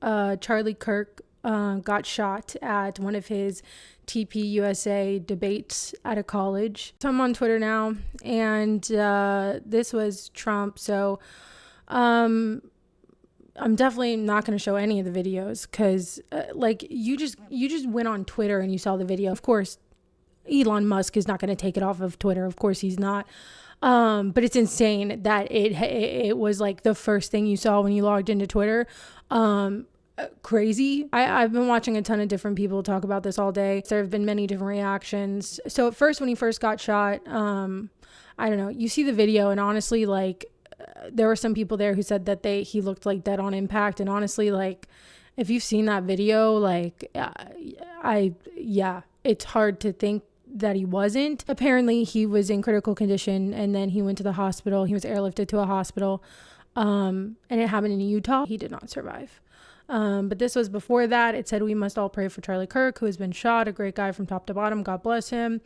Charlie Kirk got shot at one of his TPUSA debates at a college. So I'm on Twitter now, and this was Trump. So I'm definitely not going to show any of the videos because like you just went on Twitter and you saw the video. Of course, Elon Musk is not going to take it off of Twitter. Of course he's not. But it's insane that it was like the first thing you saw when you logged into Twitter. Crazy. I've been watching a ton of different people talk about this all day. There have been many different reactions. So at first, when he first got shot, I don't know, you see the video and honestly, like, there were some people there who said that he looked like dead on impact. And honestly, like, if you've seen that video, like, it's hard to think that he wasn't. Apparently he was in critical condition and then he went to the hospital. He was airlifted to a hospital. And it happened in Utah. He did not survive. But this was before that. It said, "We must all pray for Charlie Kirk, who has been shot, a great guy from top to bottom. God bless him."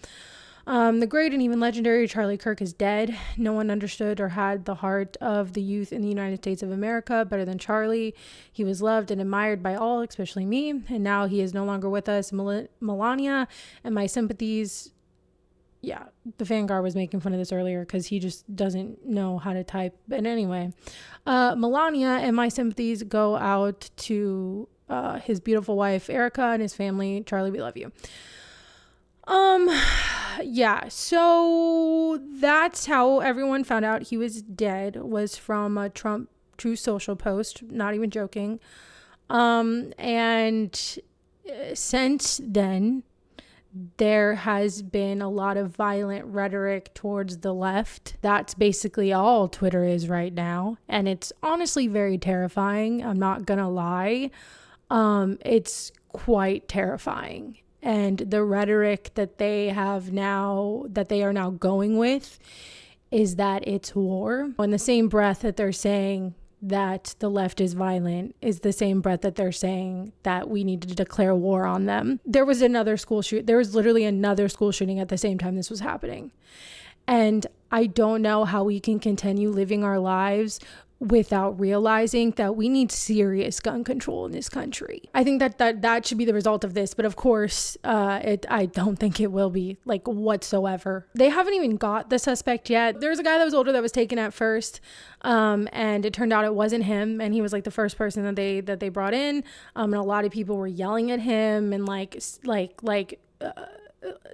The great and even legendary Charlie Kirk is dead. No one understood or had the heart of the youth in the United States of America better than Charlie. He was loved and admired by all, especially me. And now he is no longer with us. Melania and my sympathies. Yeah, the Vanguard was making fun of this earlier because he just doesn't know how to type. But anyway, Melania and my sympathies go out to his beautiful wife, Erica, and his family. Charlie, we love you. Yeah, so that's how everyone found out he was dead, was from a Trump True Social post, not even joking. And since then, there has been a lot of violent rhetoric towards the left. That's basically all Twitter is right now. And it's honestly very terrifying. I'm not gonna lie. It's quite terrifying. And the rhetoric that they are now going with is that it's war. In the same breath that they're saying that the left is violent is the same breath that they're saying that we need to declare war on them. There was literally another school shooting at the same time this was happening. And I don't know how we can continue living our lives without realizing that we need serious gun control in this country. I think that should be the result of this, but of course, I don't think it will be, like, whatsoever. They haven't even got the suspect yet. There was a guy that was older that was taken at first, and it turned out it wasn't him, and he was like the first person that they brought in, and a lot of people were yelling at him and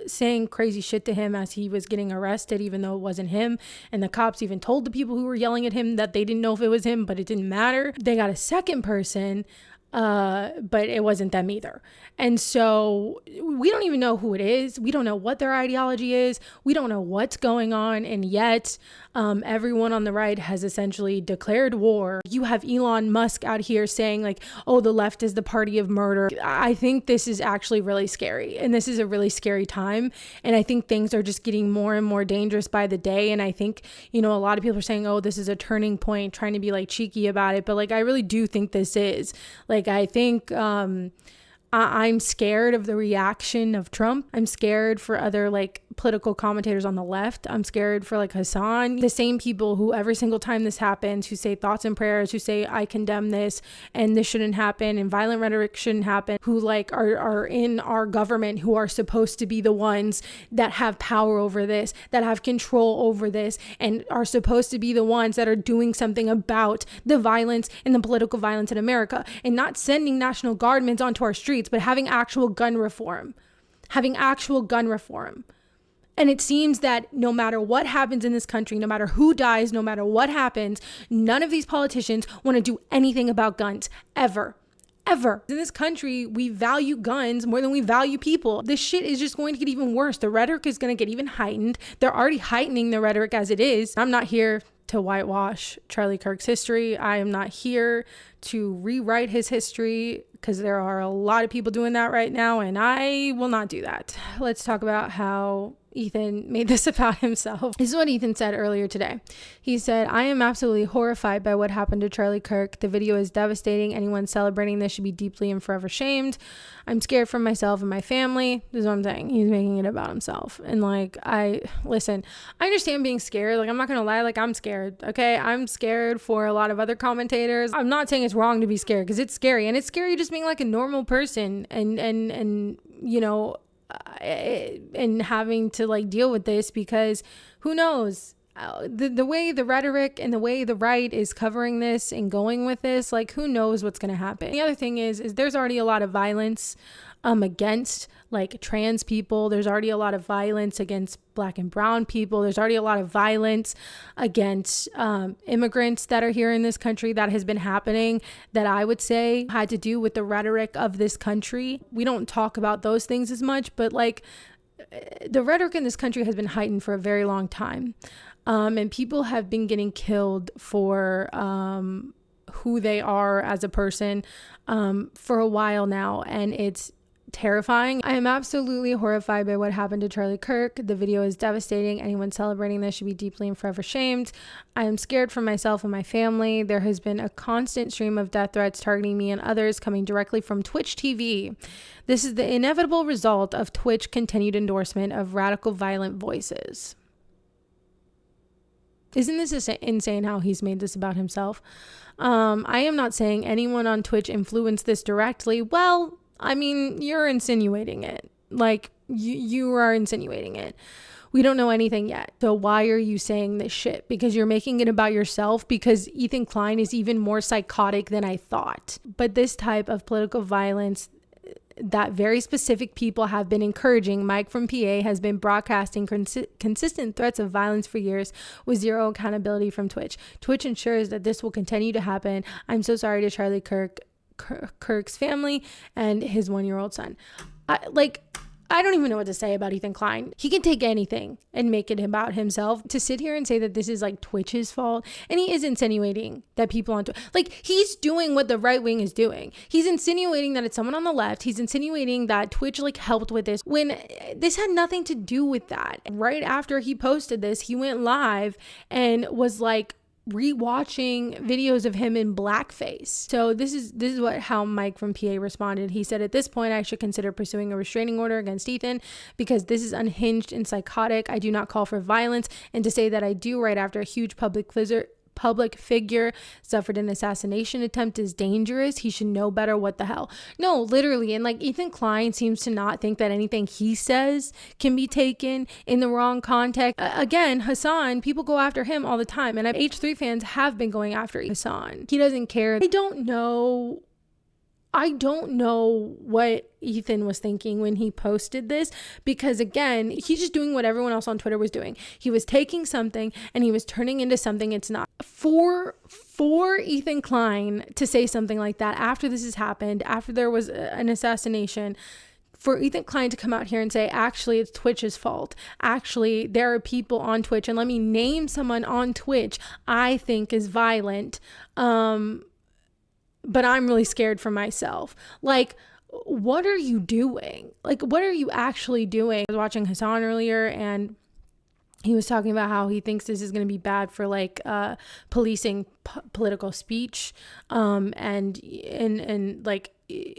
saying crazy shit to him as he was getting arrested, even though it wasn't him. And the cops even told the people who were yelling at him that they didn't know if it was him, but it didn't matter. They got a second person, but it wasn't them either. And so we don't even know who it is. We don't know what their ideology is. We don't know what's going on. And yet everyone on the right has essentially declared war. You have Elon Musk out here saying, like, oh, the left is the party of murder. I think this is actually really scary. And this is a really scary time. And I think things are just getting more and more dangerous by the day. And I think, a lot of people are saying, oh, this is a turning point, trying to be like cheeky about it. But like, I really do think this is. Like, I think I'm scared of the reaction of Trump. I'm scared for other like political commentators on the left. I'm scared for like Hassan, the same people who every single time this happens, who say thoughts and prayers, who say I condemn this and this shouldn't happen and violent rhetoric shouldn't happen, who like are in our government, who are supposed to be the ones that have power over this, that have control over this, and are supposed to be the ones that are doing something about the violence and the political violence in America, and not sending National Guardsmen onto our streets, but having actual gun reform. And it seems that no matter what happens in this country, no matter who dies, no matter what happens, none of these politicians want to do anything about guns, ever. In this country, we value guns more than we value people. This shit is just going to get even worse. The rhetoric is going to get even heightened. They're already heightening the rhetoric as it is. I'm not here to whitewash Charlie Kirk's history. I am not here to rewrite his history, because there are a lot of people doing that right now, and I will not do that. Let's talk about how Ethan made this about himself. This is what Ethan said earlier today. He said, "I am absolutely horrified by what happened to Charlie Kirk. The video is devastating. Anyone celebrating this should be deeply and forever shamed. I'm scared for myself and my family." This is what I'm saying. He's making it about himself. And like, I understand being scared. Like, I'm not going to lie. Like, I'm scared. Okay. I'm scared for a lot of other commentators. I'm not saying it's wrong to be scared, because it's scary, and it's scary just being like a normal person and, you know, and having to like deal with this, because who knows, the way the rhetoric and the way the right is covering this and going with this, like, who knows what's going to happen. The other thing is there's already a lot of violence against like trans people. There's already a lot of violence against Black and brown people. There's already a lot of violence against immigrants that are here in this country that has been happening, that I would say had to do with the rhetoric of this country. We don't talk about those things as much, but like, the rhetoric in this country has been heightened for a very long time. And people have been getting killed for who they are as a person for a while now, and it's terrifying. I am absolutely horrified by what happened to Charlie Kirk. The video is devastating. Anyone celebrating this should be deeply and forever shamed. I am scared for myself and my family. There has been a constant stream of death threats targeting me and others coming directly from Twitch TV. This is the inevitable result of Twitch continued endorsement of radical violent voices. Isn't this insane how he's made this about himself? I am not saying anyone on Twitch influenced this directly. Well, I mean, you're insinuating it. Like, you are insinuating it. We don't know anything yet. So why are you saying this shit? Because you're making it about yourself? Because Ethan Klein is even more psychotic than I thought. But this type of political violence that very specific people have been encouraging, Mike from PA has been broadcasting consistent threats of violence for years with zero accountability from Twitch. Twitch ensures that this will continue to happen. I'm so sorry to Charlie Kirk's family and his 1-year-old son. I don't even know what to say about Ethan Klein. He can take anything and make it about himself. To sit here and say that this is like Twitch's fault, and he is insinuating that people on Twitch, like, he's doing what the right wing is doing. He's insinuating that it's someone on the left. He's insinuating that Twitch like helped with this, when this had nothing to do with that. Right after he posted this, he went live and was like rewatching videos of him in blackface. So this is how Mike from PA responded. He said, "At this point, I should consider pursuing a restraining order against Ethan because this is unhinged and psychotic. I do not call for violence, and to say that I do right after a huge public figure suffered an assassination attempt is dangerous. He should know better. What the hell?" No, literally. And like, Ethan Klein seems to not think that anything he says can be taken in the wrong context. Again, Hassan, people go after him all the time, and H3 fans have been going after Hassan. He doesn't care. I don't know what Ethan was thinking when he posted this, because again, he's just doing what everyone else on Twitter was doing. He was taking something and he was turning into something it's not. For Ethan Klein to say something like that after this has happened, after there was an assassination, for Ethan Klein to come out here and say, actually, it's Twitch's fault. Actually, there are people on Twitch, and let me name someone on Twitch I think is violent, but I'm really scared for myself. Like, what are you doing? Like, what are you actually doing? I was watching Hassan earlier, and he was talking about how he thinks this is going to be bad for like policing political speech, and like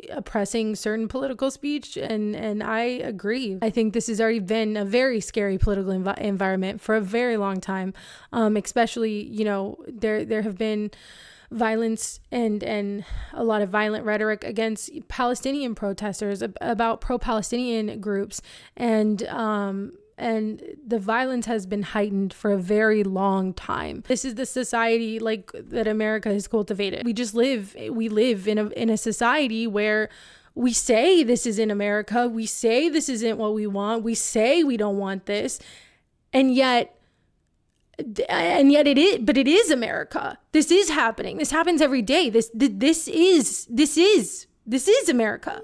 oppressing certain political speech, and I agree. I think this has already been a very scary political environment for a very long time, especially, you know, there have been violence and a lot of violent rhetoric against Palestinian protesters, about pro-Palestinian groups, and the violence has been heightened for a very long time. This is the society like that America has cultivated. We live in a society where we say this isn't America, we say this isn't what we want, we say we don't want this, and yet it is, but it is America. This is happening. This happens every day. This is America.